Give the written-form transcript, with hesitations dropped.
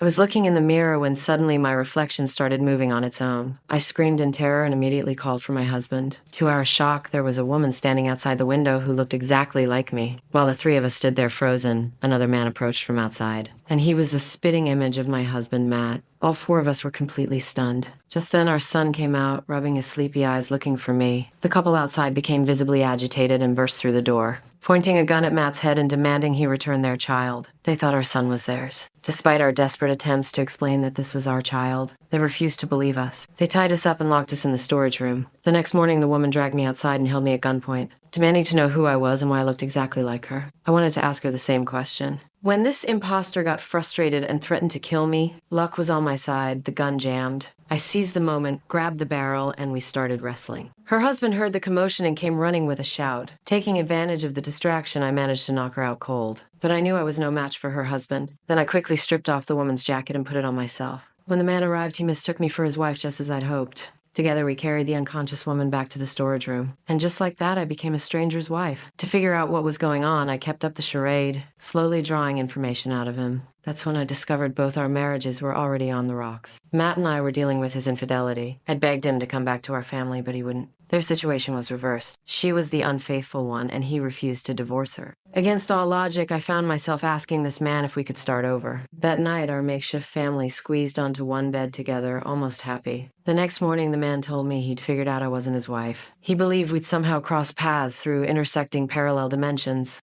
I was looking in the mirror when suddenly my reflection started moving on its own. I screamed in terror and immediately called for my husband. To our shock, there was a woman standing outside the window who looked exactly like me. While the three of us stood there frozen, another man approached from outside. And he was the spitting image of my husband, Matt. All four of us were completely stunned. Just then, our son came out, rubbing his sleepy eyes, looking for me. The couple outside became visibly agitated and burst through the door, pointing a gun at Matt's head and demanding he return their child. They thought our son was theirs. Despite our desperate attempts to explain that this was our child, they refused to believe us. They tied us up and locked us in the storage room. The next morning, the woman dragged me outside and held me at gunpoint, demanding to know who I was and why I looked exactly like her. I wanted to ask her the same question. When this imposter got frustrated and threatened to kill me, luck was on my side, the gun jammed. I seized the moment, grabbed the barrel, and we started wrestling. Her husband heard the commotion and came running with a shout. Taking advantage of the distraction, I managed to knock her out cold. But I knew I was no match for her husband. Then I quickly stripped off the woman's jacket and put it on myself. When the man arrived, he mistook me for his wife just as I'd hoped. Together, we carried the unconscious woman back to the storage room. And just like that, I became a stranger's wife. To figure out what was going on, I kept up the charade, slowly drawing information out of him. That's when I discovered both our marriages were already on the rocks. Matt and I were dealing with his infidelity. I'd begged him to come back to our family, but he wouldn't. Their situation was reversed. She was the unfaithful one, and he refused to divorce her. Against all logic, I found myself asking this man if we could start over. That night, our makeshift family squeezed onto one bed together, almost happy. The next morning, the man told me he'd figured out I wasn't his wife. He believed we'd somehow crossed paths through intersecting parallel dimensions.